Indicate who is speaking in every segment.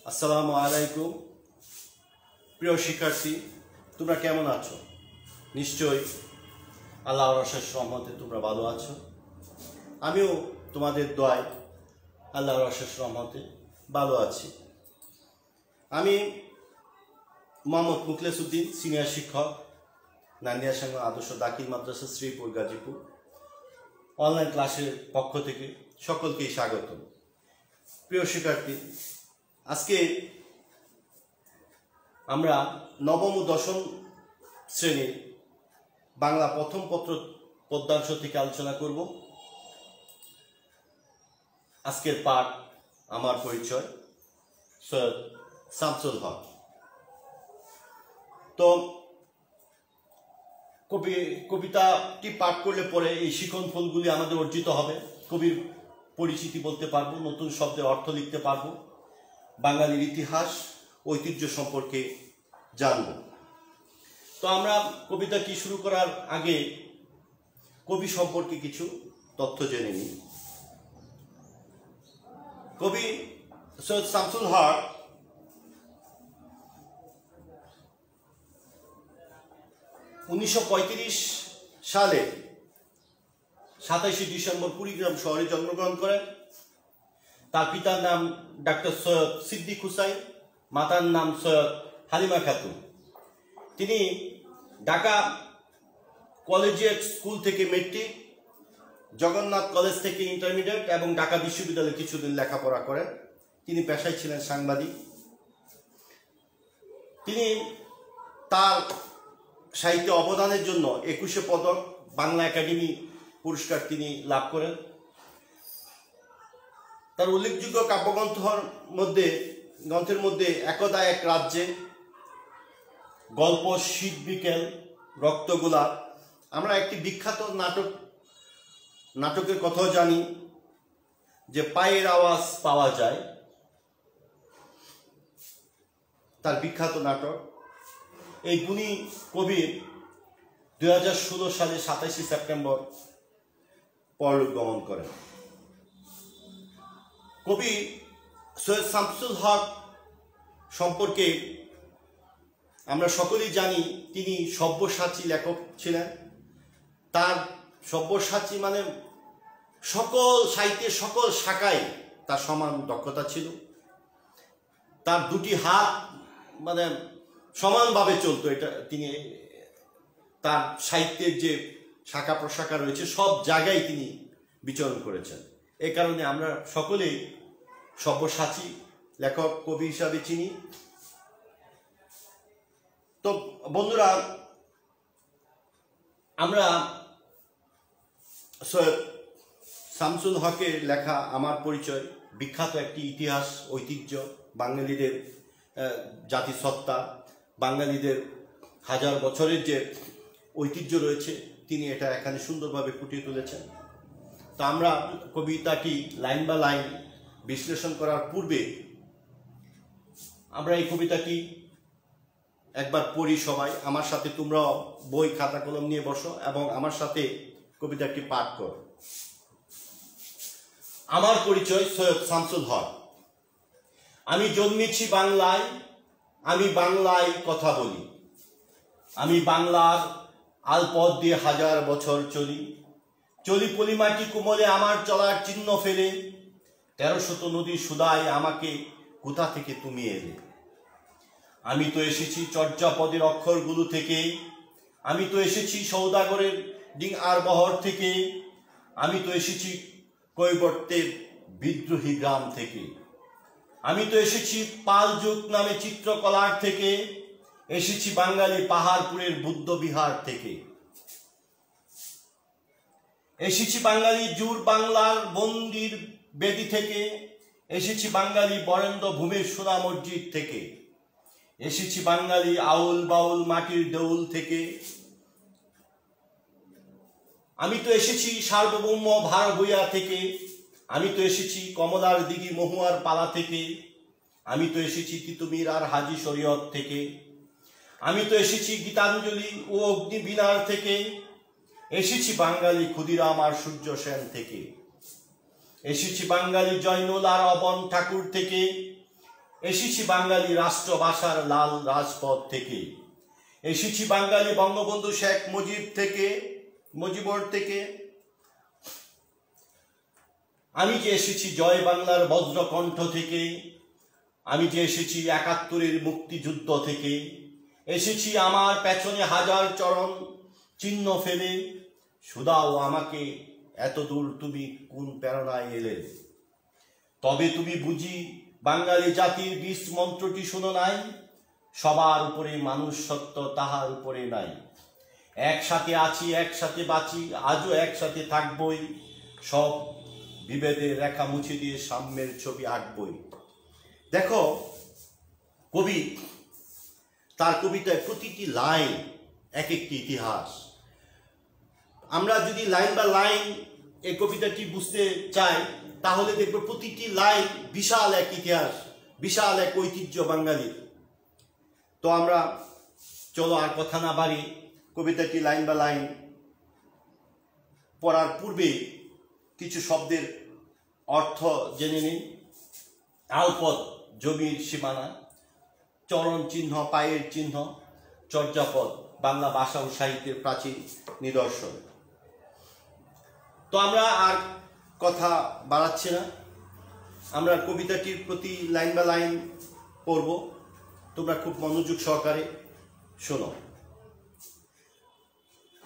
Speaker 1: আসসালামু আলাইকুম প্রিয় শিক্ষার্থী, তোমরা কেমন আছো? নিশ্চয়ই আল্লাহর অশেষ রহমতে তোমরা ভালো আছো। আমিও তোমাদের দোয়ায় আল্লাহর অশেষ রহমতে ভালো আছি। আমি মোহাম্মদ মুখলেসউদ্দিন, সিনিয়র শিক্ষক, নান্দিয়া সাংমা আদর্শ দাখিল মাদ্রাসা, শ্রীপুর, গাজীপুর। অনলাইন ক্লাসের পক্ষ থেকে সকলকেই স্বাগত। প্রিয় শিক্ষার্থী, আজকে আমরা নবম ও দশম শ্রেণীর বাংলা প্রথম পদ্যাংশ থেকে আলোচনা করব। আজকের পাঠ আমার পরিচয়, সৈয়দ শামসুল হক। তো কবিতাটি পাঠ করলে পরে এই শিখন ফলগুলি আমাদের অর্জিত হবে। কবির পরিচিতি বলতে পারবো, নতুন শব্দের অর্থ লিখতে পারবো, বাঙালির ইতিহাস ঐতিহ্য সম্পর্কে জানব। তো আমরা কবিতাটি শুরু করার আগে কবি সম্পর্কে কিছু তথ্য জেনে নিই। কবি সৈয়দ শামসুল হক সালে 27 ডিসেম্বর কুড়িগ্রাম শহরে জন্মগ্রহণ করেন। তার পিতার নাম ডাক্তার সৈয়দ সিদ্দিক হুসাইন, মাতার নাম সৈয়দ হালিমা খাতুন। তিনি ঢাকা কলেজিয়েট স্কুল থেকে মেট্রিক, জগন্নাথ কলেজ থেকে ইন্টারমিডিয়েট এবং ঢাকা বিশ্ববিদ্যালয়ে কিছুদিন লেখাপড়া করেন। তিনি পেশায় ছিলেন সাংবাদিক। তিনি তার সাহিত্য অবদানের জন্য 21 পদক, বাংলা একাডেমি পুরস্কার তিনি লাভ করেন। তার উল্লেখযোগ্য গ্রন্থের মধ্যে একদা এক রাজ্যে, গল্প শীত বিকেল, রক্তগোলাপ। আমরা একটি বিখ্যাত নাটকের কথাও জানি, যে পায়ের আওয়াজ পাওয়া যায়, তার বিখ্যাত নাটক। এই গুণী কবির 2016 সালে 27 সেপ্টেম্বর পরলোক গমন করেন। কবি সৈয়দ শামসুল হক সম্পর্কে আমরা সকলেই জানি, তিনি সব্যসাচী লেখক ছিলেন। তার সব্যসাচী মানে সকল সাহিত্যের সকল শাখায় তার সমান দক্ষতা ছিল। তার দুটি হাত মানে সমানভাবে চলতো। এটা তিনি তার সাহিত্যের যে শাখা প্রশাখা রয়েছে সব জায়গায় তিনি বিচরণ করেছেন। এই কারণে আমরা সকলেই সব্যসাচী লেখক কবি হিসাবে চিনি। তো বন্ধুরা, আমরা সৈয়দ শামসুল হকের লেখা আমার পরিচয় বিখ্যাত একটি ইতিহাস, ঐতিহ্য, বাঙালিদের জাতিসত্তা, বাঙালিদের হাজার বছরের যে ঐতিহ্য রয়েছে, তিনি এটা এখানে সুন্দরভাবে ফুটিয়ে তুলেছেন। তো আমরা কবিতাটি লাইন বা লাইন বিশ্লেষণ করার পূর্বে আমরা এই কবিতাটি একবার পড়ি সবাই। আমার সাথে তোমরা বই খাতা কলম নিয়ে বসো এবং আমার সাথে কবিতাটি পাঠ করো। আমার পরিচয় সৈয়দ শামসুল হক। আমি জন্মেছি বাংলায়, আমি বাংলায় কথা বলি। আমি বাংলার আলপথ দিয়ে হাজার বছর চলি। চলি পলিমাটি কুমলে আমার চলার চিহ্ন ফেলে। 1300 নদীর সুদায় আমাকে কোথা থেকে তুমি এলে। আমি তো এসেছি চর্যাপদের অক্ষরগুলো থেকে। আমি তো এসেছি সৌদাগরের ডিং আর বহর থেকে। আমি তো এসেছি কৈবর্তের বিদ্রোহী গ্রাম থেকে। আমি তো এসেছি পাল যুগ নামে চিত্রকলার থেকে। এসেছি বাঙালি পাহাড়পুরের বুদ্ধ বিহার থেকে। এসেছি বাঙালি জুর বাংলার মন্দির বেদি থেকে। এসেছি বাঙালি বরেন্দ্র ভূমির সোনা মসজিদ থেকে। এসেছি বাঙালি আউল বাউল মাটির দেউল থেকে। আমি তো এসেছি সার্বভৌম ভার বইয়া থেকে। আমি তো এসেছি কমলার দিঘি মহুয়ার পালা থেকে। আমি তো এসেছি তিতুমির আর হাজি শরীয়ত থেকে। আমি তো এসেছি গীতাঞ্জলি ও অগ্নিবীণার থেকে। এসেছি বাঙালি ক্ষুদিরাম আর সূর্য সেন থেকে। এসেছি বাঙালি জয়নুল আর অবন ঠাকুর থেকে। এসেছি বাঙালি রাষ্ট্রভাষার লাল রাজপথ থেকে, এসেছি বাঙালি বঙ্গবন্ধু শেখ মুজিবর থেকে। আমি যে এসেছি জয় বাংলার বজ্রকণ্ঠ থেকে, আমি যে এসেছি ৭১-এর মুক্তিযুদ্ধ থেকে, এসেছি আমার পেছনে হাজার চরণ চিহ্ন ফেলে। শুধাও আমাকে এত দূর তুমি কোন প্রেরণায় এলে? তবে তুমি বুঝি বাঙালি জাতির বীজ মন্ত্রটি শুনো নাই, সবার উপরে মানুষ সত্য তাহার উপরে নাই। একসাথে আছি একসাথে বাঁচি আজও একসাথে থাকবই, সব বিভেদের রেখা মুছে দিয়ে সাম্যের ছবি আঁকবই। দেখো কবি তার কবিতায় প্রতিটি লাইন এক একটি ইতিহাস। আমরা যদি লাইন বা লাইন এই কবিতাটি বুঝতে চাই তাহলে দেখব প্রতিটি লাইন বিশাল এক ইতিহাস, বিশাল এক ঐতিহ্য বাঙালির। তো আমরা চলো আর কথা না বাড়ি, কবিতাটি লাইন বা লাইন পড়ার পূর্বে কিছু শব্দের অর্থ জেনে নিন। আলপথ জমির সীমানা, চরণ চিহ্ন পায়ের চিহ্ন, চর্যাপদ বাংলা ভাষা ও সাহিত্যের প্রাচীন নিদর্শন। তো আমরা আর কথা বাড়াচ্ছি না, আমরা কবিতাটির প্রতি লাইন বা লাইন পড়ব। তোমরা খুব মনোযোগ সহকারে শোনো।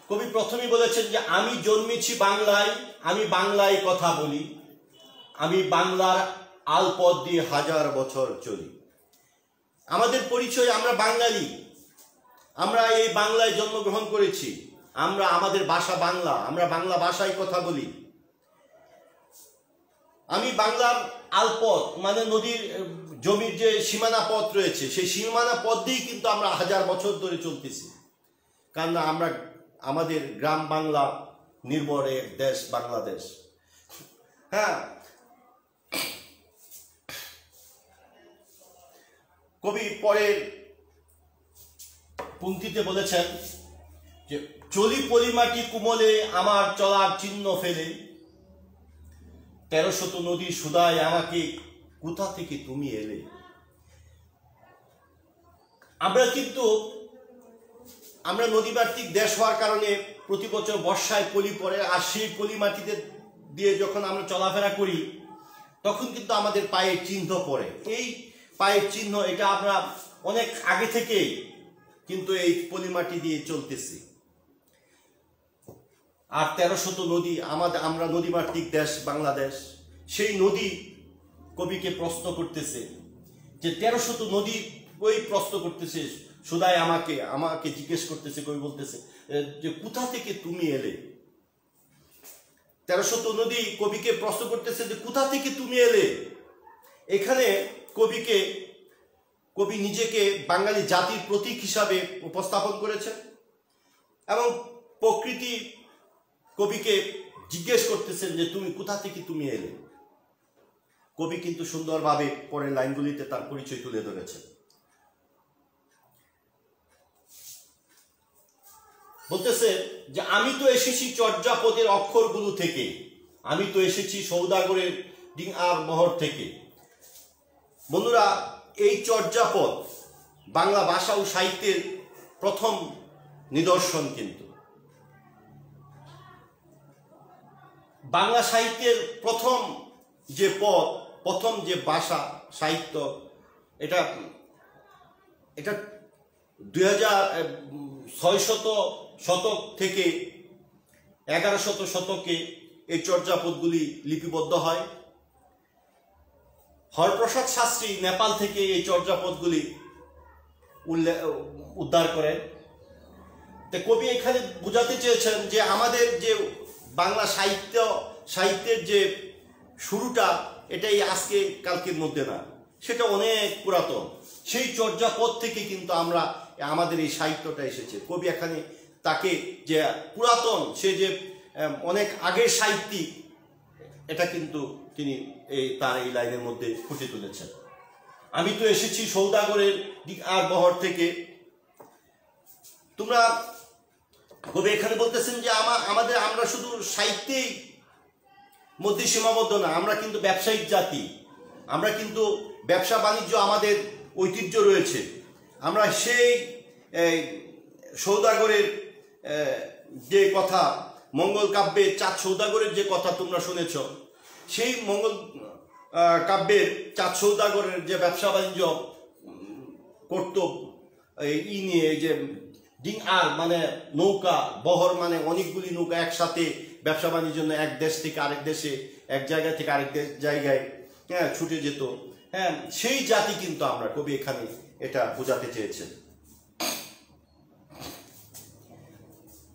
Speaker 1: কবি প্রথমেই বলেছেন যে আমি জন্মেছি বাংলায়, আমি বাংলায় কথা বলি, আমি বাংলার আলপথ দিয়ে হাজার বছর চলি। আমাদের পরিচয়, আমরা বাঙালি, আমরা এই বাংলায় জন্মগ্রহণ করেছি, আমরা আমাদের ভাষা বাংলা, আমরা বাংলা ভাষায় কথা বলি। আমি বাংলার আলপথ মানে নদীর জমির যে সীমানা পথ রয়েছে সেই সীমানা পথ দিয়েই কিন্তু আমরা হাজার বছর ধরে চলতেছি, কারণ আমরা আমাদের গ্রাম বাংলা নির্ভর এক দেশ বাংলাদেশ। হ্যাঁ, কবি পরের পংক্তিতে বলেছেন যে চলি পলিমাটি কুমলে আমার চলার চিহ্ন ফেলে, ১৩০০ নদী সুধায় আমাকে কোথা থেকে তুমি এলে। আমরা নদীমাতৃক দেশ হওয়ার কারণে প্রতি বছর বর্ষায় পলি পড়ে, আর সেই পলি মাটিতে দিয়ে যখন আমরা চলাফেরা করি তখন কিন্তু আমাদের পায়ের চিহ্ন পড়ে। এই পায়ের চিহ্ন এটা আমরা অনেক আগে থেকে কিন্তু এই পলি মাটি দিয়ে চলতেছি। আর ১৩০০ নদী, আমরা নদীমাতৃক দেশ বাংলাদেশ। সেই নদী কবিকে প্রশ্ন করতেছে যে ১৩০০ নদী ওই প্রশ্ন করতেছে, সুদাই আমাকে জিজ্ঞেস করতেছে, কবি বলতেছে যে কোথা থেকে তুমি এলে। ১৩০০ নদী কবিকে প্রশ্ন করতেছে যে কোথা থেকে তুমি এলে। এখানে কবি নিজেকে বাঙালি জাতির প্রতীক হিসাবে উপস্থাপন করেছেন এবং প্রকৃতি কবিকে জিজ্ঞেস করতেছেন যে তুমি কোথা থেকে তুমি এলে। কবি কিন্তু সুন্দরভাবে পরের লাইনগুলিতে তার পরিচয় তুলে ধরেছেন। বলতেছে যে আমি তো এসেছি চর্যাপদের অক্ষরগুলো থেকে, আমি তো এসেছি সৌদাগরের ডিং আর মহর থেকে। বন্ধুরা, এই চর্যাপদ বাংলা ভাষা ও সাহিত্যের প্রথম নিদর্শন। কিন্তু বাংলা সাহিত্যের প্রথম যে পদ, প্রথম যে ভাষা সাহিত্য, এটা ২৬০০ শতক থেকে ১১০০ শতকে এই চর্যাপদগুলি লিপিবদ্ধ হয়। হরপ্রসাদ শাস্ত্রী নেপাল থেকে এই চর্যাপদগুলি উদ্ধার করেন। তো কবি এখানে বোঝাতে চেয়েছেন যে আমাদের যে বাংলা সাহিত্যের যে শুরুটা এটাই আজকে কালকের মধ্যে না, সেটা অনেক পুরাতন। সেই চর্যাপদ থেকে কিন্তু আমাদের এই সাহিত্যটা এসেছে। কবি এখানে তাকে যে পুরাতন, সে যে অনেক আগের সাহিত্যিক, এটা কিন্তু তিনি তার এই লাইনের মধ্যে ফুটে তুলেছেন। আমি তো এসেছি সৌদাগরের দিক আর বহর থেকে। কবি এখানে বলতেছেন যে আমরা শুধু সাহিত্যেই মধ্যে সীমাবদ্ধ না, আমরা কিন্তু ব্যবসায়িক জাতি, আমরা কিন্তু ব্যবসা বাণিজ্য আমাদের ঐতিহ্য রয়েছে। আমরা সেই সৌদাগরের যে কথা, মঙ্গল কাব্যে চাঁদ সৌদাগরের যে কথা তোমরা শুনেছ, সেই মঙ্গল কাব্যের চাঁদ সৌদাগরের যে ব্যবসা বাণিজ্য করত নিয়ে, যে ডিংআর মানে নৌকা, বহর মানে অনেকগুলি নৌকা একসাথে ব্যবসা বাণিজ্যের জন্য এক দেশ থেকে আরেক দেশে, এক জায়গা থেকে আরেক জায়গায় ছুটে যেত। সেই জাতি কিন্তু আমরা, কবি এখানে এটা বোঝাতে চেয়েছেন।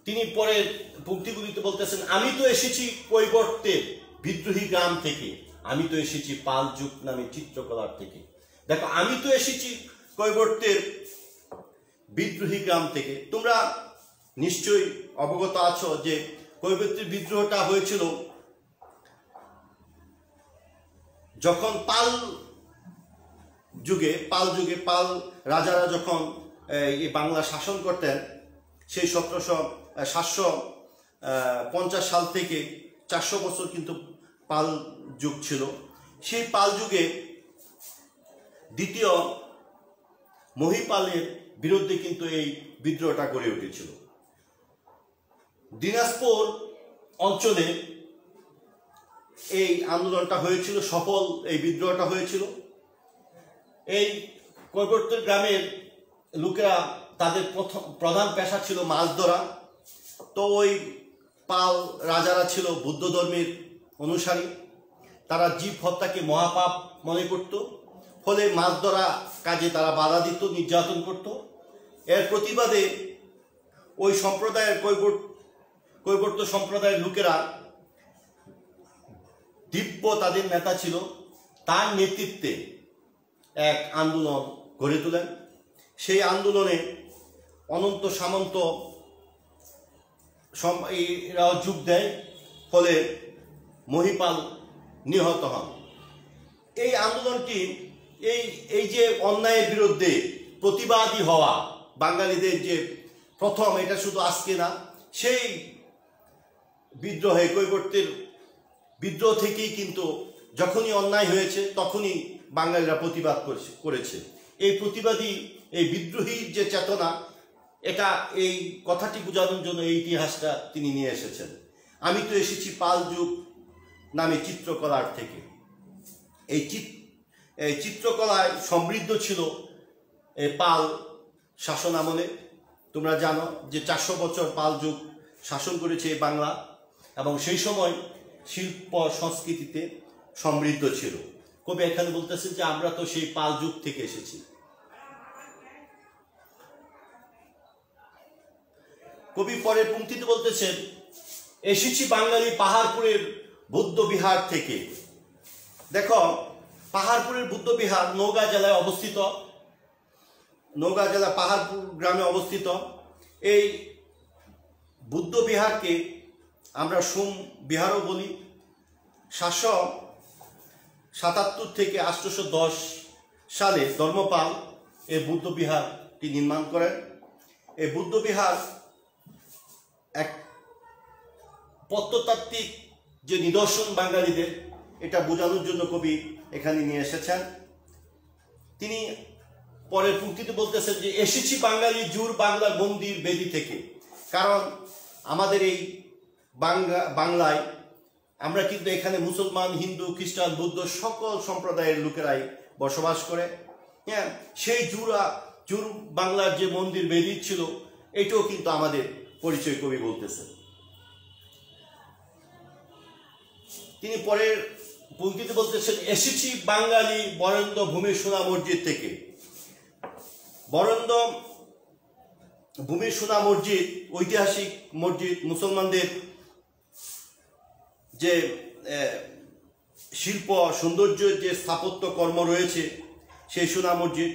Speaker 1: তিনি পরের পঙ্ক্তিগুলিতে বলতেছেন, আমি তো এসেছি কৈবর্তের বিদ্রোহী গ্রাম থেকে, আমি তো এসেছি পাল যুগ নামে চিত্রকলার থেকে। দেখো, আমি তো এসেছি কৈবর্তের বিদ্রোহী গ্রাম থেকে। তোমরা নিশ্চয়ই অবগত আছো যে কৈবর্তের বিদ্রোহটা হয়েছিল যখন পাল যুগে পাল রাজারা যখন এই বাংলা শাসন করতেন, সেই 1750 সাল থেকে 400 বছর কিন্তু পাল যুগ ছিল। সেই পাল যুগে দ্বিতীয় মহিপালের বিরুদ্ধে কিন্তু এই বিদ্রোহটা গড়ে উঠেছিল। দিনাজপুর অঞ্চলে এই আন্দোলনটা হয়েছিল, সফল এই বিদ্রোহটা হয়েছিল। এই কৈবর্তের গ্রামের লোকেরা, তাদের প্রধান পেশা ছিল মাছ ধরা। তো ওই পাল রাজারা ছিল বুদ্ধ ধর্মের অনুসারী, তারা জীব হত্যাকে মহাপাপ মনে করত, ফলে মাছ ধরা কাজে তারা বাধা দিত, নির্যাতন করত। এর প্রতিবাদে ওই সম্প্রদায়ের কৈবর্ত সম্প্রদায়ের লোকেরা, দিব্য তাদের নেতা ছিল, তার নেতৃত্বে এক আন্দোলন গড়ে তোলেন। সেই আন্দোলনে অনন্ত সামন্ত এরাও যোগ দেয়, ফলে মহিপাল নিহত হন। এই আন্দোলনটি এই যে অন্যায়ের বিরুদ্ধে প্রতিবাদী হওয়া বাঙালিদের যে প্রথম, এটা শুধু আজকে না, সেই বিদ্রোহে, কৈবর্তের বিদ্রোহ থেকেই কিন্তু যখনই অন্যায় হয়েছে তখনই বাঙালিরা প্রতিবাদ করেছে। এই প্রতিবাদী, এই বিদ্রোহীর যে চেতনা, এটা এই কথাটি বোঝানোর জন্য এই ইতিহাসটা তিনি নিয়ে এসেছেন। আমি তো এসেছি পাল যুগ নামে চিত্রকলার থেকে। এই চিত্রকলায় সমৃদ্ধ ছিল এই পাল শাসন আমলে। তোমরা জানো যে 400 বছর পাল যুগ শাসন করেছে এই বাংলা, এবং সেই সময় শিল্প সংস্কৃতিতে সমৃদ্ধ ছিল। কবি এখানে বলতেছেন যে আমরা তো সেই পাল যুগ থেকে এসেছি। কবি পরের পংক্তিতে বলতেছেন, এসেছি বাঙালি পাহাড়পুরের বৌদ্ধ বিহার থেকে। দেখো, পাহাড়পুরের বৌদ্ধ বিহার নওগাঁ জেলায় অবস্থিত, নওগাঁ জেলা পাহাড়পুর গ্রামে অবস্থিত। এই বুদ্ধ বিহারকে আমরা সোম বিহারও বলি। 777 থেকে 810 সালে ধর্মপাল এই বুদ্ধ বিহারটি নির্মাণ করেন। এই বুদ্ধ বিহার এক প্রত্নতাত্ত্বিক যে নিদর্শন বাঙালিদের, এটা বোঝানোর জন্য কবি এখানে নিয়ে এসেছেন। তিনি পরের পংক্তিতে বলতেছেন যে এসেছি বাঙালি জুর বাংলার মন্দির বেদি থেকে। কারণ আমাদের এই বাংলায় আমরা কিন্তু এখানে মুসলমান, হিন্দু, খ্রিস্টান, বৌদ্ধ সকল সম্প্রদায়ের লোকেরাই বসবাস করে। সেই জুর বাংলার যে মন্দির বেদি ছিল, এটাও কিন্তু আমাদের পরিচয় কবি বলতেছেন। তিনি পরের পংক্তিতে বলতেছেন, এসেছি বাঙালি বরেন্দ্র ভূমির সোনা মসজিদ থেকে। বরেন্দ্র ভূমির সোনা মসজিদ ঐতিহাসিক মসজিদ, মুসলমানদের যে শিল্প সৌন্দর্যের যে স্থাপত্য কর্ম রয়েছে, সেই সোনা মসজিদ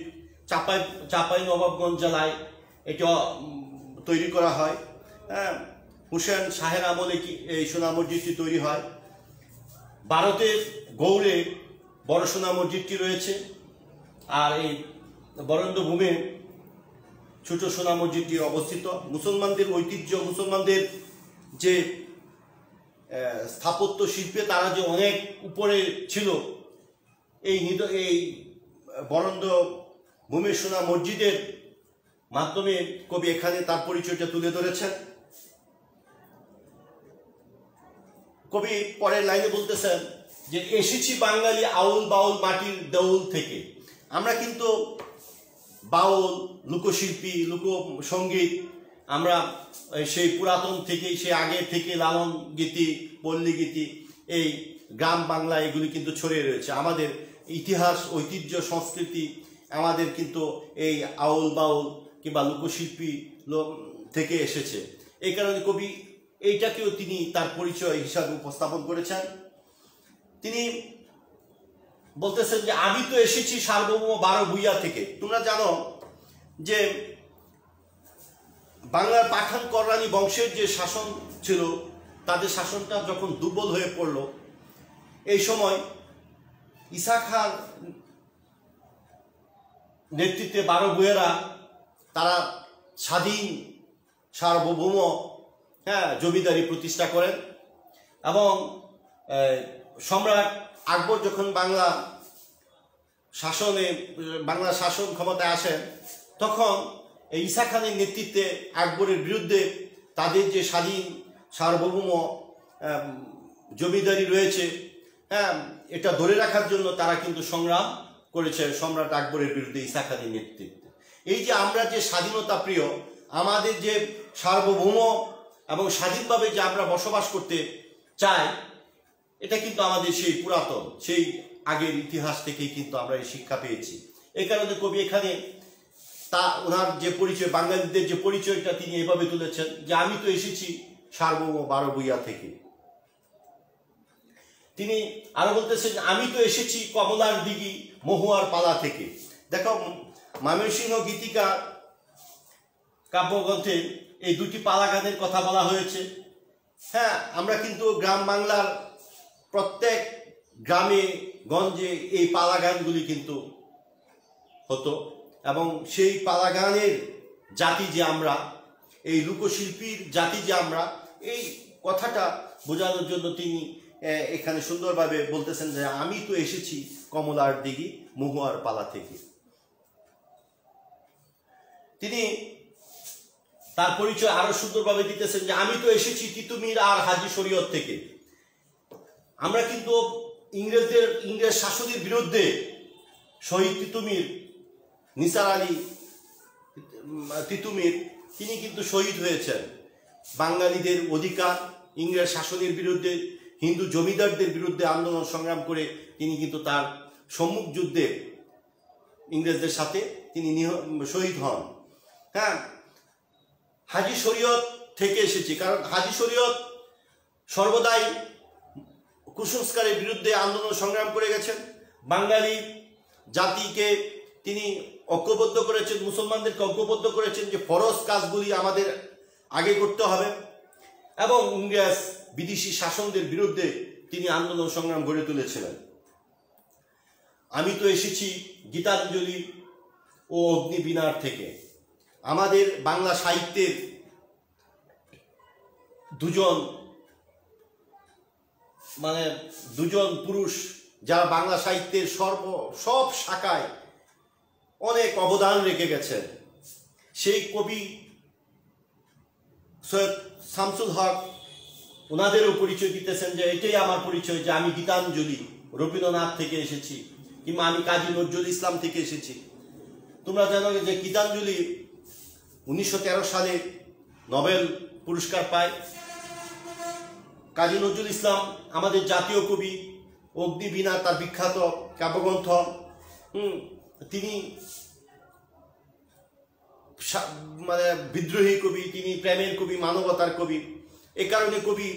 Speaker 1: চাঁপাইনবাবগঞ্জ জেলায় এটা তৈরি করা হয়। হুসেন শাহের আমলে এই সোনা মসজিদটি তৈরি হয়। ভারতের গৌড়ে বড় সোনা মসজিদটি রয়েছে, আর এই বরেন্দ্র ভূমে ছোট সোনা মসজিদটি অবস্থিত। মুসলমানদের ঐতিহ্য, মুসলমানদের যে স্থাপত্য শিল্পে তারা যে অনেক উপরে ছিল, এই বরন্দ ভূমি সোনা মসজিদের মাধ্যমে কবি এখানে তার পরিচয়টা তুলে ধরেছেন। কবি পরের লাইনে বলতেছেন যে এসেছি বাঙালি আউল বাউল মাটির দেউল থেকে। আমরা কিন্তু বাউল, লোকশিল্পী, লোকসঙ্গীত আমরা সেই পুরাতন থেকেই, সেই আগে থেকে লালন গীতি, পল্লী গীতি, এই গ্রাম বাংলা এগুলি কিন্তু ছড়িয়ে রয়েছে। আমাদের ইতিহাস, ঐতিহ্য, সংস্কৃতি আমাদের কিন্তু এই আউল বাউল কিংবা লোকশিল্পী থেকে এসেছে। এই কারণে কবি এইটাকেও তিনি তার পরিচয় হিসাবে উপস্থাপন করেছেন। তিনি বলতেছেন যে আমি তো এসেছি সার্বভৌম 12 ভূঁইয়া থেকে। তোমরা জানো যে বাংলার পাঠান কররানী বংশের যে শাসন ছিল, তাদের শাসনটা যখন দুর্বল হয়ে পড়ল, এই সময় ঈসা খান নেতৃত্বে 12 ভূঁইয়ারা তারা স্বাধীন সার্বভৌম জমিদারি প্রতিষ্ঠা করেন। এবং সম্রাট আকবর যখন বাংলা শাসন ক্ষমতায় আসেন, তখন এই ঈসা খানের নেতৃত্বে আকবরের বিরুদ্ধে তাদের যে স্বাধীন সার্বভৌম জমিদারি রয়েছে, এটা ধরে রাখার জন্য তারা কিন্তু সংগ্রাম করেছে সম্রাট আকবরের বিরুদ্ধে ঈসা খানের নেতৃত্বে। এই যে আমরা যে স্বাধীনতা প্রিয়, আমাদের যে সার্বভৌম এবং স্বাধীনভাবে যে আমরা বসবাস করতে চাই, এটা কিন্তু আমাদের সেই পুরাতন, সেই আগের ইতিহাস থেকেই কিন্তু আমরা এই শিক্ষা পেয়েছি। এই কারণে কবি এখানে ওনার যে পরিচয়, বাঙালিদের যে পরিচয়টা তিনি এভাবে তুলেছেন যে আমি তো এসেছি সার্বভৌম 12 ভূঁইয়া থেকে। তিনি আরো বলতেছেন আমি তো এসেছি কমলার দিঘি মহুয়ার পালা থেকে। দেখো, ময়মনসিংহ গীতিকা কাব্যগ্রন্থে এই দুটি পালা গানের কথা বলা হয়েছে। আমরা কিন্তু গ্রাম বাংলার প্রত্যেক গ্রামে গঞ্জে এই পালা গানগুলি কিন্তু হতো, এবং সেই পালা গানের জাতি যে আমরা, এই লোকশিল্পীর জাতি যে আমরা, এই কথাটা বোঝানোর জন্য তিনি এখানে সুন্দরভাবে বলতেছেন যে আমি তো এসেছি কমলার দিঘি মহুয়ার পালা থেকে। তিনি তার পরিচয় আরো সুন্দরভাবে দিতেছেন যে আমি তো এসেছি তিতুমির আর হাজী শরীয়ত থেকে। আমরা কিন্তু ইংরেজ শাসনের বিরুদ্ধে শহীদ তিতুমির, নিসার আলী তিতুমির, তিনি কিন্তু শহীদ হয়েছেন। বাঙালিদের অধিকার, ইংরেজ শাসনের বিরুদ্ধে, হিন্দু জমিদারদের বিরুদ্ধে আন্দোলন সংগ্রাম করে তিনি কিন্তু তার সম্মুখ যুদ্ধে ইংরেজদের সাথে তিনি শহীদ হন। হাজী শরীয়ত থেকে এসেছি, কারণ হাজী শরীয়ত সর্বদাই কুসংস্কারের বিরুদ্ধে আন্দোলন সংগ্রাম করে গেছেন। বাঙালি জাতিকে তিনি ঐক্যবদ্ধ করেছেন, মুসলমানদেরকে ঐক্যবদ্ধ করেছেন যে ফরজ কাজগুলি আমাদের আগে করতে হবে, এবং ইংরেজ বিদেশি শাসনদের বিরুদ্ধে তিনি আন্দোলন সংগ্রাম গড়ে তুলেছিলেন। আমি তো এসেছি গীতাঞ্জলি ও অগ্নিবীণার থেকে। আমাদের বাংলা সাহিত্যের দুজন পুরুষ যারা বাংলা সাহিত্যের সব শাখায় অনেক অবদান রেখে গেছেন, সেই কবি সৈয়দ শামসুল হক ওনাদেরও পরিচয় দিতেছেন যে এটাই আমার পরিচয়, যে আমি গীতাঞ্জলি রবীন্দ্রনাথ থেকে এসেছি, কিংবা আমি কাজী নজরুল ইসলাম থেকে এসেছি। তোমরা জানো যে গীতাঞ্জলি 1913 সালে নোবেল পুরস্কার পায়। কাজী নজরুল ইসলাম আমাদের জাতীয় কবি, অগ্নিবীণা তার বিখ্যাত কাব্যগ্রন্থ, তিনি বিদ্রোহী কবি, তিনি প্রেমের কবি, মানবতার কবি। এ কারণে কবি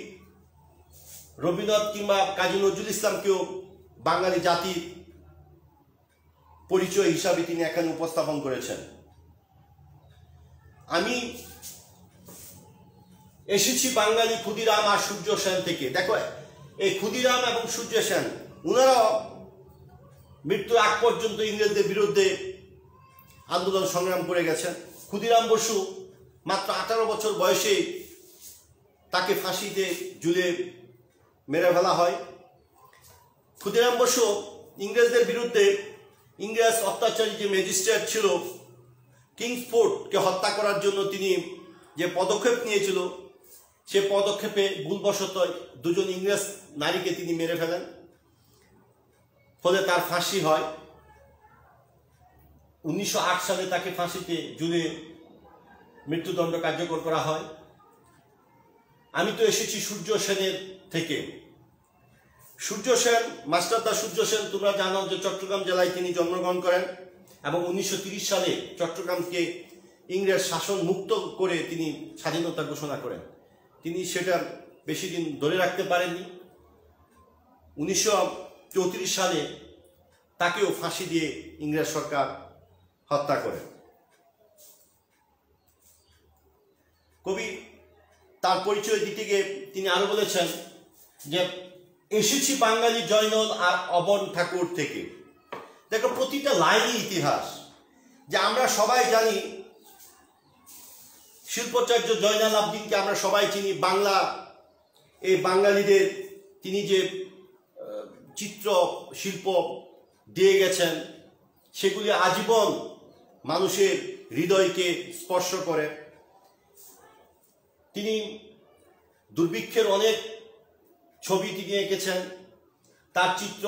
Speaker 1: রবীন্দ্রনাথ কিংবা কাজী নজরুল ইসলামকেও বাঙালি জাতির পরিচয় হিসাবে তিনি এখানে উপস্থাপন করেছেন। আমি এসেছি বাঙালি ক্ষুদিরাম আর সূর্য সেন থেকে। দেখো, এই ক্ষুদিরাম এবং সূর্য সেন ওনারাও মৃত্যুর আগ পর্যন্ত ইংরেজদের বিরুদ্ধে আন্দোলন সংগ্রাম করে গেছেন। ক্ষুদিরাম বসু মাত্র 18 বছর বয়সে তাকে ফাঁসিতে ঝুলে মেরে ফেলা হয়। ক্ষুদিরাম বসু ইংরেজদের বিরুদ্ধে ইংরেজ অত্যাচারী যে ম্যাজিস্ট্রেট ছিল কিংসফোর্ডকে হত্যা করার জন্য তিনি যে পদক্ষেপ নিয়েছিল, সে পদক্ষেপে ভুলবশত দুজন ইংরেজ নারীকে তিনি মেরে ফেলেন, ফলে তার ফাঁসি হয়। 1908 সালে তাকে ফাঁসিতে ঝুলিয়ে মৃত্যুদণ্ড কার্যকর করা হয়। আমি তো এসেছি সূর্য সেনের থেকে। সূর্য সেন, মাস্টারদা সূর্য সেন, তোমরা জানো যে চট্টগ্রাম জেলায় তিনি জন্মগ্রহণ করেন এবং 1930 সালে চট্টগ্রামকে ইংরেজ শাসন মুক্ত করে তিনি স্বাধীনতা ঘোষণা করেন। তিনি সেটা বেশি দিন ধরে রাখতে পারেননি। 1934 সালে তাকেও ফাঁসি দিয়ে ইংরেজ সরকার হত্যা করে। কবি তার পরিচয় দিতে গিয়ে তিনি আরো বলেছেন যে এসেছি বাঙালি জয়নল আর অবন ঠাকুর থেকে। দেখো, প্রতিটা লাইনই ইতিহাস। যে আমরা সবাই জানি শিল্পাচার্য জয়নাল আবদিনকে আমরা সবাই চিনি। বাংলা, এই বাঙালিদের তিনি যে চিত্র শিল্প দিয়ে গেছেন, সেগুলি আজীবন মানুষের হৃদয়কে স্পর্শ করে। তিনি দুর্ভিক্ষের অনেক ছবি তিনি এঁকেছেন। তার চিত্র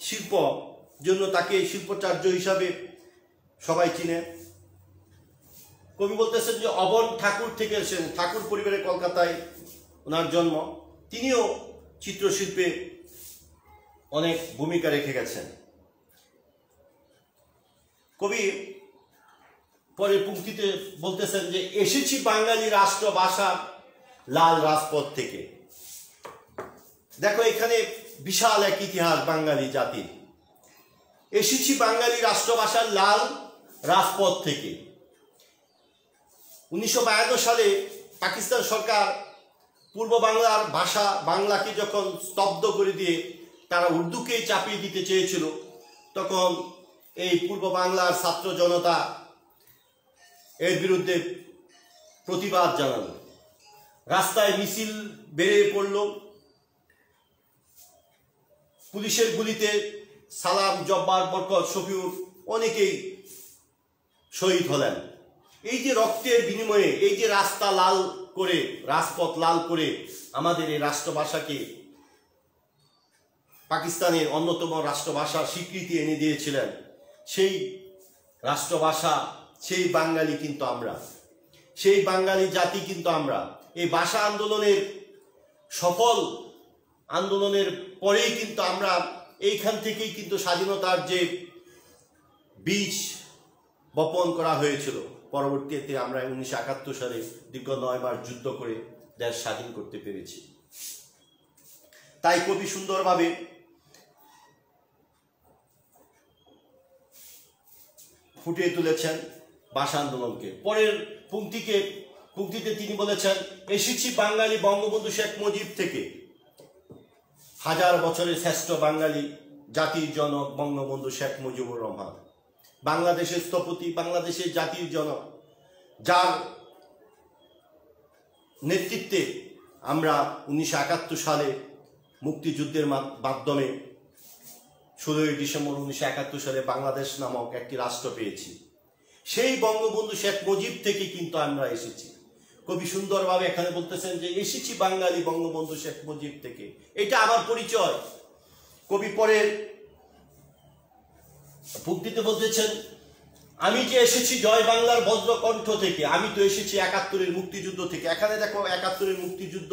Speaker 1: শিল্প জন্য তাকে শিল্পাচার্য হিসাবে সবাই চিনে। কবি বলতেছেন যে অবন ঠাকুর থেকে এসেছেন, ঠাকুর পরিবারে কলকাতায় ওনার জন্ম। তিনিও চিত্রশিল্পে অনেক ভূমিকা রেখে গেছেন। কবি পরের পংক্তিতে বলতেছেন যে এসেছি বাঙালি রাষ্ট্র ভাষা লাল রাজপথ থেকে। দেখো, এখানে বিশাল এক ইতিহাস বাঙালি জাতির। এসেছি বাঙালি রাষ্ট্রভাষার লাল রাজপথ থেকে। 1952 সালে পাকিস্তান সরকার পূর্ব বাংলার ভাষা বাংলাকে যখন স্তব্ধ করে দিয়ে তারা উর্দুকেই চাপিয়ে দিতে চেয়েছিল, তখন এই পূর্ব বাংলার ছাত্র জনতা এর বিরুদ্ধে প্রতিবাদ জানালো। রাস্তায় মিছিল বেরিয়ে পড়ল। পুলিশের গুলিতে সালাম, জব্বার, বরকত, শফিউর অনেকেই শহীদ হলেন। এই যে রক্তের বিনিময়ে, এই যে রাস্তা লাল করে, রাজপথ লাল করে আমাদের এই রাষ্ট্রভাষাকে পাকিস্তানের অন্যতম রাষ্ট্রভাষার স্বীকৃতি এনে দিয়েছিলেন, সেই রাষ্ট্রভাষা, সেই বাঙালি কিন্তু আমরা, সেই বাঙালি জাতি কিন্তু আমরা। এই ভাষা আন্দোলনের সফল আন্দোলনের পরেই কিন্তু আমরা এইখান থেকেই কিন্তু স্বাধীনতার যে বীজ বপন করা হয়েছিল, পরবর্তীতে আমরা 1971 সালে দীর্ঘ 9 মাস যুদ্ধ করে দেশ স্বাধীন করতে পেরেছি। তাই কবি সুন্দরভাবে ফুটিয়ে তুলেছেন ভাষা আন্দোলনকে। পরের পংক্তিতে তিনি বলেছেন এসেছি বাঙালি বঙ্গবন্ধু শেখ মুজিব থেকে। হাজার বছরের শ্রেষ্ঠ বাঙালি জাতির জনক বঙ্গবন্ধু শেখ মুজিবুর রহমান, বাংলাদেশের স্থপতি, বাংলাদেশের জাতির জনক, যার নেতৃত্বে আমরা 1971 সালে মুক্তিযুদ্ধের মাধ্যমে 16 ডিসেম্বর 1971 সালে বাংলাদেশ নামক একটি রাষ্ট্র পেয়েছি। সেই বঙ্গবন্ধু শেখ মুজিব থেকে কিন্তু আমরা এসেছি। কবি সুন্দরভাবে এখানে বলতেছেন যে এসেছি বাঙালি বঙ্গবন্ধু শেখ মুজিব থেকে, এটা আমার পরিচয়। কবি পরের পংক্তিতে বলতেছেন আমি যে এসেছি জয় বাংলার বজ্রকণ্ঠ থেকে, আমি তো এসেছি 71-এর মুক্তিযুদ্ধ থেকে। এখানে দেখো 71-এর মুক্তিযুদ্ধ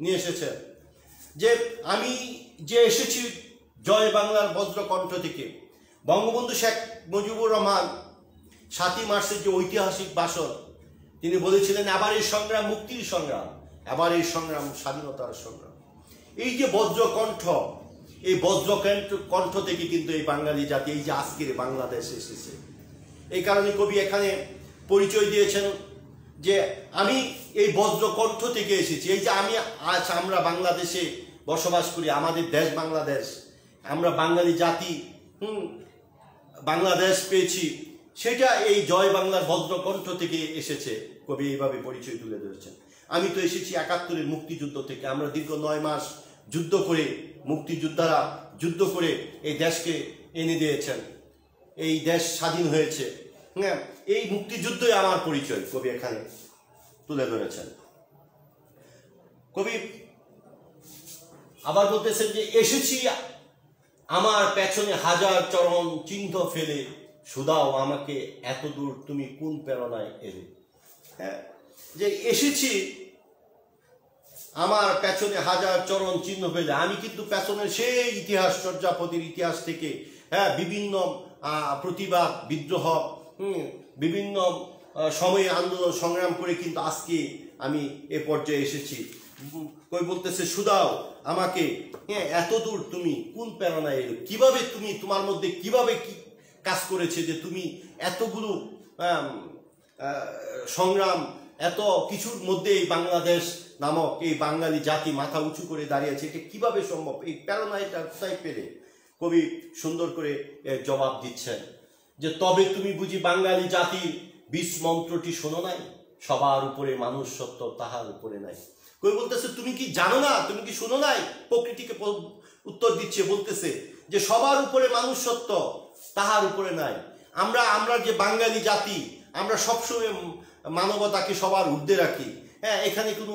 Speaker 1: নিয়ে এসেছে, যে আমি যে এসেছি জয় বাংলার বজ্রকণ্ঠ থেকে। বঙ্গবন্ধু শেখ মুজিবুর রহমান 7ই মার্চের যে ঐতিহাসিক ভাষণ, তিনি বলেছিলেন আবার এই সংগ্রাম মুক্তির সংগ্রাম, আবার এই সংগ্রাম স্বাধীনতার সংগ্রাম। এই যে বজ্রকণ্ঠ, এই বজ্রকণ্ঠ থেকে কিন্তু এই বাঙালি জাতি, এই যে আজকের বাংলাদেশ এসেছে। এই কারণে কবি এখানে পরিচয় দিয়েছেন যে আমি এই বজ্রকণ্ঠ থেকে এসেছি। এই যে আজ আমরা বাংলাদেশে বসবাস করি, আমাদের দেশ বাংলাদেশ, আমরা বাঙালি জাতি বাংলাদেশ পেয়েছি, সেটা এই জয় বাংলার বজ্রকণ্ঠ থেকে এসেছে। কবি এইভাবে পরিচয় তুলে ধরেছেন। আমি তো এসেছি 71-এর মুক্তিযুদ্ধ থেকে। আমরা দীর্ঘ 9 মাস যুদ্ধ করে, মুক্তিযোদ্ধারা যুদ্ধ করে এই দেশকে এনে দিয়েছেন, এই দেশ স্বাধীন হয়েছে। হ্যাঁ, এই মুক্তিযুদ্ধই আমার পরিচয় কবি এখানে তুলে ধরেছেন। কবি আবার বলতেছেন যে এসেছি আমার পেছনে হাজার চরণ চিহ্ন ফেলে, শুধাও আমাকে এত দূর তুমি কোন প্রেরণায় এলে। হ্যাঁ, যে এসেছি আমার পেছনে হাজার চরণ চিহ্ন ফেলে, আমি কিন্তু পেছনের সেই ইতিহাস চর্যাপদের ইতিহাস থেকে, হ্যাঁ, বিভিন্ন প্রতিবাদ বিদ্রোহ, বিভিন্ন সময়ে আন্দোলন সংগ্রাম করে কিন্তু আজকে আমি এ পর্যায়ে এসেছি। কই বলতেছে শুধাও আমাকে, হ্যাঁ, এত দূর তুমি কোন প্রেরণায় এলো, কিভাবে তুমি, তোমার মধ্যে কিভাবে কি কাজ করেছে যে তুমি এতগুলো সংগ্রাম, এত কিছুর মধ্যে এই বাংলাদেশ নামক এই বাঙালি জাতি মাথা উঁচু করে দাঁড়িয়েছে, এটা কিভাবে সম্ভব, এই প্রেরণা এটা কোথায় পেলে? কবি সুন্দর করে জবাব দিচ্ছেন যে তবে তুমি বুঝি বাঙালি জাতির বিষ মন্ত্রটি শোনো নাই, সবার উপরে মানুষ সত্য তাহার উপরে নাই। কবি বলতেছে তুমি কি জানো না, তুমি কি শোনো নাই? প্রকৃতিকে উত্তর দিচ্ছে, বলতেছে যে সবার উপরে মানুষ সত্য তাহার উপরে নাই। আমরা যে বাঙালি জাতি, আমরা সবসময় মানবতাকে সবার ঊর্ধ্বে রাখি। হ্যাঁ, এখানে কোনো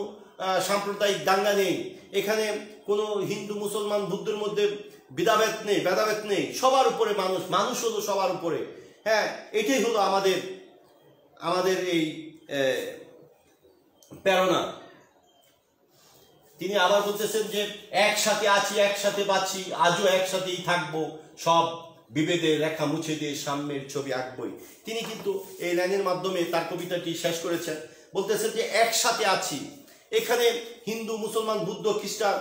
Speaker 1: সাম্প্রদায়িক দাঙ্গা নেই, এখানে কোনো হিন্দু মুসলমান বুদ্ধের মধ্যে ভেদাভেদ নেই, সবার উপরে মানুষ হলো সবার উপরে। হ্যাঁ, এটাই হলো আমাদের এই প্রেরণা। তিনি আবার বলতেছেন যে একসাথে আছি, একসাথে বাঁচি, আজও একসাথেই থাকবো, সব বিভেদের রেখা মুছে দিয়ে সাম্যের ছবি আঁকবই। তিনি কিন্তু এই লাইনের মাধ্যমে তার কবিতাটি শেষ করেছেন। বলতেছেন যে একসাথে আছি, এখানে হিন্দু মুসলমান বুদ্ধ খ্রিস্টান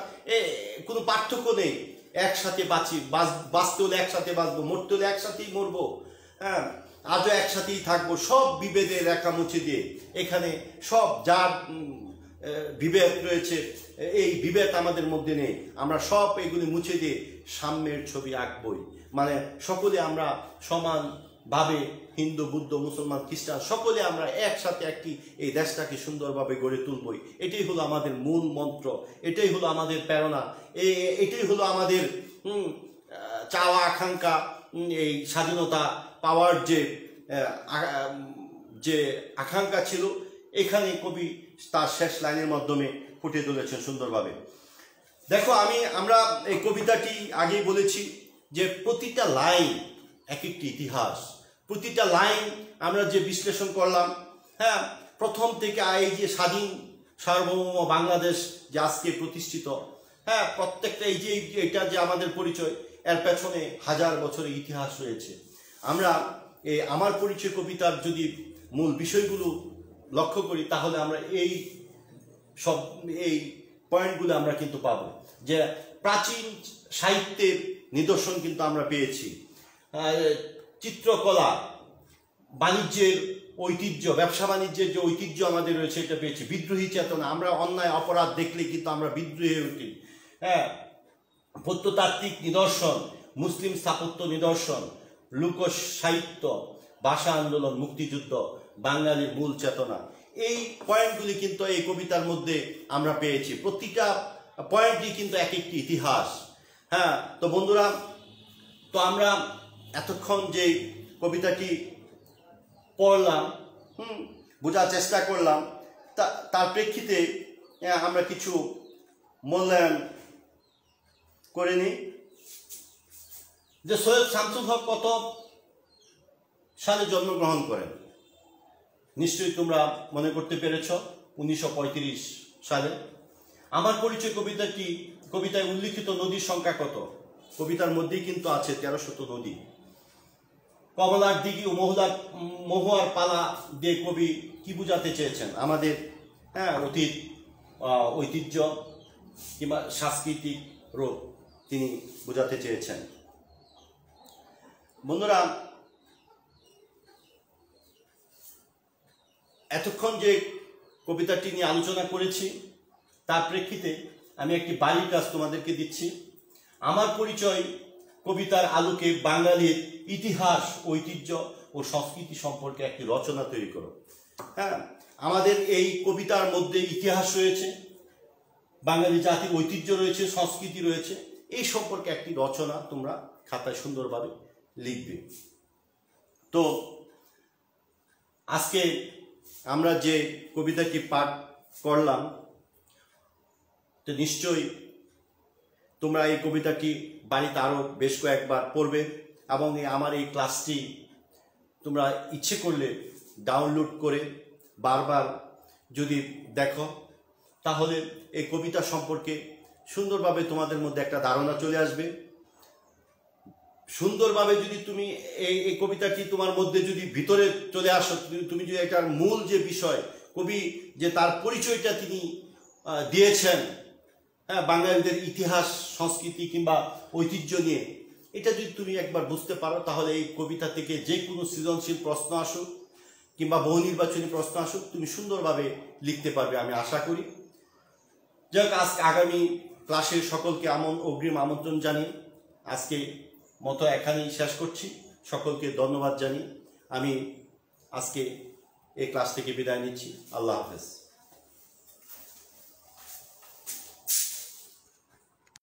Speaker 1: কোনো পার্থক্য নেই, একসাথে বাঁচি, বাঁচতে হলে একসাথে বাঁচবো, মরতে হলে একসাথেই মরবো। হ্যাঁ, আজও একসাথেই থাকবো, সব বিভেদের রেখা মুছে দিয়ে। এখানে সব যার বিভেদ রয়েছে, এই বিভেদ আমাদের মধ্যে নেই, আমরা সব এগুলি মুছে দিয়ে সাম্যের ছবি আঁকবই। মানে সকলে আমরা সমানভাবে, হিন্দু বুদ্ধ মুসলমান খ্রিস্টান সকলে আমরা একসাথে এই দেশটাকে সুন্দরভাবে গড়ে তুলবই। এটাই হলো আমাদের মূল মন্ত্র, এটাই হলো আমাদের প্রেরণা, এটাই হলো আমাদের চাওয়া আকাঙ্ক্ষা। এই স্বাধীনতা পাওয়ার যে আকাঙ্ক্ষা ছিল, এখানে কবি তার শেষ লাইনের মাধ্যমে ফুটিয়ে তুলেছেন সুন্দরভাবে। দেখো, আমরা এই কবিতাটি আগেই বলেছি যে প্রতিটা লাইন এক একটি ইতিহাস, প্রতিটা লাইন আমরা যে বিশ্লেষণ করলাম, হ্যাঁ, প্রথম থেকে এই যে স্বাধীন সার্বভৌম বাংলাদেশ যে আজকে প্রতিষ্ঠিত, হ্যাঁ, প্রত্যেকটা এই যে এটা যে আমাদের পরিচয়, এর পেছনে হাজার বছরের ইতিহাস রয়েছে। আমরা আমার পরিচয় কবিতার যদি মূল বিষয়গুলো লক্ষ্য করি, তাহলে আমরা এই পয়েন্টগুলো আমরা কিন্তু পাবো যে প্রাচীন সাহিত্যের নিদর্শন কিন্তু আমরা পেয়েছি, চিত্রকলা, বাণিজ্যের ঐতিহ্য, ব্যবসা বাণিজ্যের যে ঐতিহ্য আমাদের রয়েছে এটা পেয়েছি, বিদ্রোহী চেতনা, আমরা অন্যায় অপরাধ দেখলে কিন্তু আমরা বিদ্রোহী হয়ে উঠি। হ্যাঁ, প্রত্নতাত্ত্বিক নিদর্শন, মুসলিম স্থাপত্য নিদর্শন, লোক সাহিত্য, ভাষা আন্দোলন, মুক্তিযুদ্ধ, বাঙালির মূল চেতনা, এই পয়েন্টগুলি কিন্তু এই কবিতার মধ্যে আমরা পেয়েছি। প্রতিটা পয়েন্টই কিন্তু এক একটি ইতিহাস। হ্যাঁ, তো বন্ধুরা, তো আমরা এতক্ষণ যে কবিতাটি পড়লাম, বোঝার চেষ্টা করলাম, তার প্রেক্ষিতে আমরা কিছু মূল্যায়ন করে নিই যে সৈয়দ শামসুল হক কত সালে জন্মগ্রহণ করেন। নিশ্চয়ই তোমরা মনে করতে পেরেছ, 1935 সালে। আমার পরিচয় কবিতায় উল্লিখিত নদীর সংখ্যা কত? কবিতার মধ্যেই কিন্তু আছে 13শত নদী। কমলার দিঘি ও মহুয়ার পালা দিয়ে কবি কি বুঝাতে চেয়েছেন? আমাদের অতীত ঐতিহ্য কিংবা সাংস্কৃতিক রূপ তিনি বুঝাতে চেয়েছেন। বন্ধুরা, এতক্ষণ যে কবিতাটি নিয়ে আলোচনা করেছি, তার প্রেক্ষিতে আমি একটি বাড়ির কাজ তোমাদেরকে দিচ্ছি। আমার পরিচয় কবিতার আলোকে বাঙালির ইতিহাস, ঐতিহ্য ও সংস্কৃতি সম্পর্কে একটি রচনা তৈরি করো। হ্যাঁ, আমাদের এই কবিতার মধ্যে ইতিহাস রয়েছে, বাঙালি জাতির ঐতিহ্য রয়েছে, সংস্কৃতি রয়েছে, এই সম্পর্কে একটি রচনা তোমরা খাতায় সুন্দরভাবে লিখবে। তো আজকে আমরা যে কবিতাটি পাঠ করলাম, তো নিশ্চয়ই তোমরা এই কবিতাটি বাড়িতে আরও বেশ কয়েকবার পড়বে এবং আমার এই ক্লাসটি তোমরা ইচ্ছে করলে ডাউনলোড করে বারবার যদি দেখো, তাহলে এই কবিতা সম্পর্কে সুন্দরভাবে তোমাদের মধ্যে একটা ধারণা চলে আসবে। সুন্দরভাবে যদি তুমি এই কবিতাটি তোমার মধ্যে যদি ভিতরে চলে আসো, তুমি যদি এটার মূল যে বিষয়, কবি যে তার পরিচয়টা তিনি দিয়েছেন, হ্যাঁ, বাঙালিদের ইতিহাস, সংস্কৃতি কিংবা ঐতিহ্য নিয়ে, এটা যদি তুমি একবার বুঝতে পারো, তাহলে এই কবিতা থেকে যে কোনো সৃজনশীল প্রশ্ন আসুক কিংবা বহু নির্বাচনী প্রশ্ন আসুক, তুমি সুন্দরভাবে লিখতে পারবে, আমি আশা করি। যাই হোক, আজকে আগামী ক্লাসে সকলকে অগ্রিম আমন্ত্রণ জানিয়ে আজকে মতো এখানেই শেষ করছি। সকলকে ধন্যবাদ জানিয়ে আমি আজকে এই ক্লাস থেকে বিদায় নিচ্ছি। আল্লাহ হাফেজ।